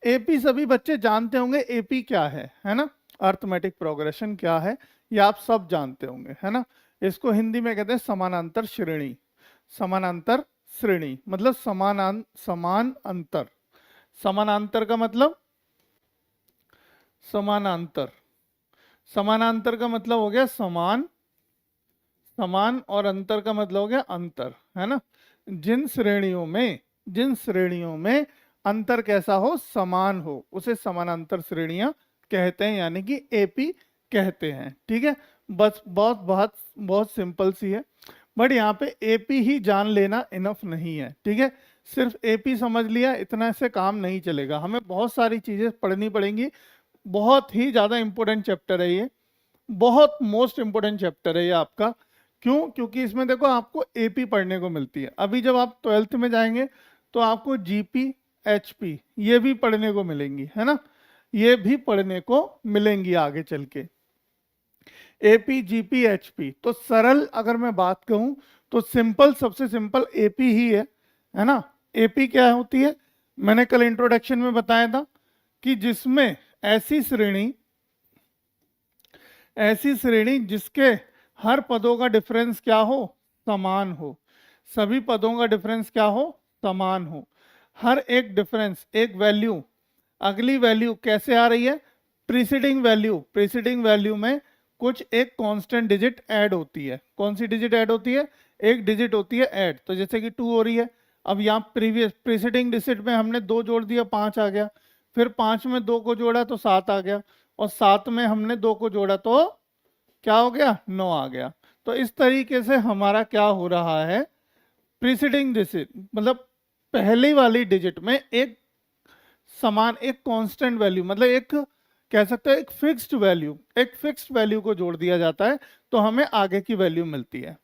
AP सभी बच्चे जानते होंगे, एपी क्या है ना, अर्थमेटिक प्रोग्रेशन क्या है ये आप सब जानते होंगे, है ना। इसको हिंदी में कहते हैं समानांतर श्रेणी। समानांतर श्रेणी मतलब समान अंतर। समानांतर का मतलब समानांतर। समानांतर का मतलब हो गया समान, समान और अंतर का मतलब हो गया अंतर, है ना। जिन श्रेणियों में अंतर कैसा हो, समान हो, उसे समानांतर श्रेणियां कहते हैं, यानी कि एपी कहते हैं। ठीक है, बस बहुत बहुत बहुत सिंपल सी है। बट यहाँ पे एपी ही जान लेना इनफ नहीं है, ठीक है। सिर्फ एपी समझ लिया इतना से काम नहीं चलेगा, हमें बहुत सारी चीजें पढ़नी पड़ेंगी। बहुत ही ज्यादा इंपॉर्टेंट चैप्टर है ये, बहुत मोस्ट इंपॉर्टेंट चैप्टर है ये आपका। क्यों? क्योंकि इसमें देखो आपको एपी पढ़ने को मिलती है। अभी जब आप 12th में जाएंगे तो आपको जीपी, एचपी ये भी पढ़ने को मिलेंगी, है ना। ये भी पढ़ने को मिलेंगी आगे चल के, एपी, जीपी, एचपी। तो सरल अगर मैं बात कहूं तो सिंपल, सबसे सिंपल एपी ही है ना। एपी क्या होती है, मैंने कल इंट्रोडक्शन में बताया था कि जिसमें ऐसी श्रेणी जिसके हर पदों का डिफरेंस क्या हो, समान हो। सभी पदों का डिफरेंस क्या हो, समान हो। हर एक डिफरेंस, एक वैल्यू अगली वैल्यू कैसे आ रही है, प्रीसीडिंग वैल्यू में कुछ एक कांस्टेंट डिजिट ऐड होती है। कौन सी डिजिट ऐड होती है, एक डिजिट होती है ऐड। तो जैसे कि 2 हो रही है, अब यहाँ प्रीसीडिंग डिजिट में हमने 2 जोड़ दिया, 5 आ गया। फिर 5 में 2 को जोड़ा तो 7 आ गया, और 7 में हमने 2 को जोड़ा तो क्या हो गया, 9 आ गया। तो इस तरीके से हमारा क्या हो रहा है, प्रीसीडिंग डिजिट मतलब पहली वाली डिजिट में एक समान, एक कांस्टेंट वैल्यू, मतलब एक कह सकते हैं एक फिक्स्ड वैल्यू को जोड़ दिया जाता है, तो हमें आगे की वैल्यू मिलती है।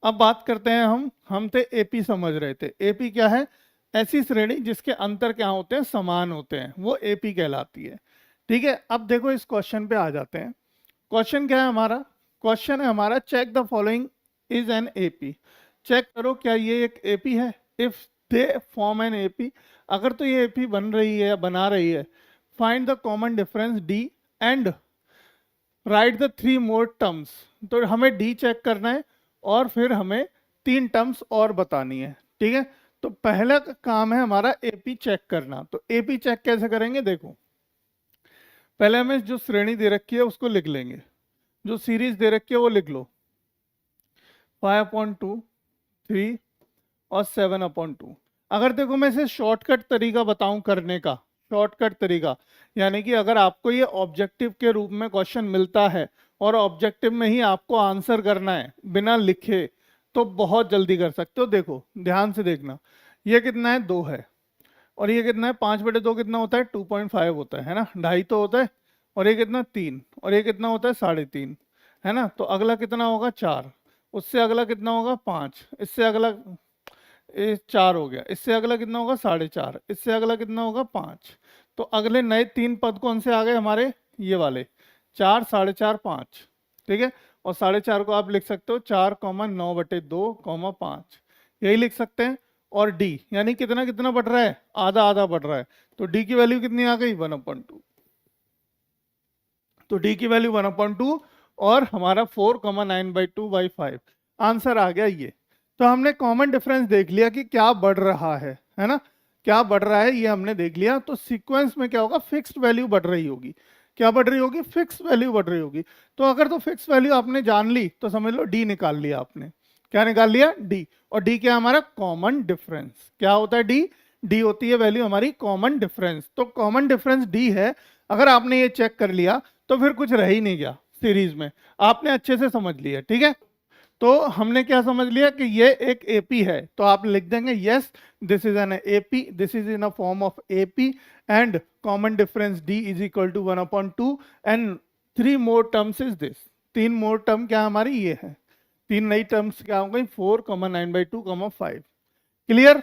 अब बात करते हैं हम थे एपी समझ रहे थे। एपी क्या है, ऐसी श्रेणी जिसके अंतर क्या होते हैं, समान होते हैं, वो एपी कहलाती है। ठीक है, अब देखो इस क्वेश्चन पे आ जाते हैं। क्वेश्चन क्या है हमारा, क्वेश्चन है हमारा check the following is an AP. Check करो क्या ये एक एपी है। If they form an AP, अगर तो ये एपी बन रही है या बना रही है, find the common difference D and right the 3 more terms. तो हमें डी चेक करना है और फिर हमें 3 टर्म्स और बतानी है। ठीक है, तो पहला काम है हमारा एपी चेक करना। तो एपी चेक कैसे करेंगे, देखो पहले हमें जो श्रेणी दे रखी है उसको लिख लेंगे, जो सीरीज दे रखी है वो लिख लो, 5/2, 3 और 7/2। अगर देखो मैं इसे शॉर्टकट तरीका बताऊं करने का, शॉर्टकट तरीका यानी कि अगर आपको ये ऑब्जेक्टिव के रूप में क्वेश्चन मिलता है और ऑब्जेक्टिव में ही आपको आंसर करना है बिना लिखे, तो बहुत जल्दी कर सकते हो। देखो ध्यान से देखना, ये कितना है, 2 है, और ये कितना है, 5/2 कितना होता है, 2.5 होता है ना, 2.5 तो होता है। और ये कितना, 3, और ये कितना होता है, 3.5, है ना। तो अगला कितना होगा, 4, उससे अगला कितना होगा, 5, इससे अगला ये 4 हो गया, इससे अगला कितना होगा, 4.5, इससे अगला कितना होगा, 5। तो अगले नए 3 पद कौन से आ गए हमारे, ये वाले 4, 4.5, 5। ठीक है, और 4.5 को आप लिख सकते हो 4,9/2, 5 यही लिख सकते हैं। और डी यानी कितना कितना बढ़ रहा है, आधा आधा बढ़ रहा है। तो डी की वैल्यू कितनी आ गई, 1/2। तो डी की वैल्यू 1/2 और हमारा 4,9/2/5 आंसर आ गया ये। तो हमने कॉमन डिफरेंस देख लिया कि क्या बढ़ रहा है ना, क्या बढ़ रहा है ये हमने देख लिया। तो सीक्वेंस में क्या होगा, फिक्स्ड वैल्यू बढ़ रही होगी। क्या बढ़ रही होगी, फिक्स्ड वैल्यू बढ़ रही होगी। तो अगर तो फिक्स्ड वैल्यू आपने जान ली तो समझ लो डी निकाल लिया आपने। क्या निकाल लिया, डी। और डी क्या है हमारा, कॉमन डिफरेंस। क्या होता है, डी, डी होती है वैल्यू हमारी कॉमन डिफरेंस। तो कॉमन डिफरेंस डी है। अगर आपने ये चेक कर लिया तो फिर कुछ रह ही नहीं गया सीरीज में, आपने अच्छे से समझ लिया। ठीक है, तो हमने क्या समझ लिया कि ये एक एपी है, तो आप लिख देंगे yes this is an AP, this is in a form of AP and common difference d is equal to 1/2 and 3 more terms is this. 3 more term क्या हमारी ये है, 3 नई टर्म्स क्या हो गई, 4,9/2, 5। क्लियर।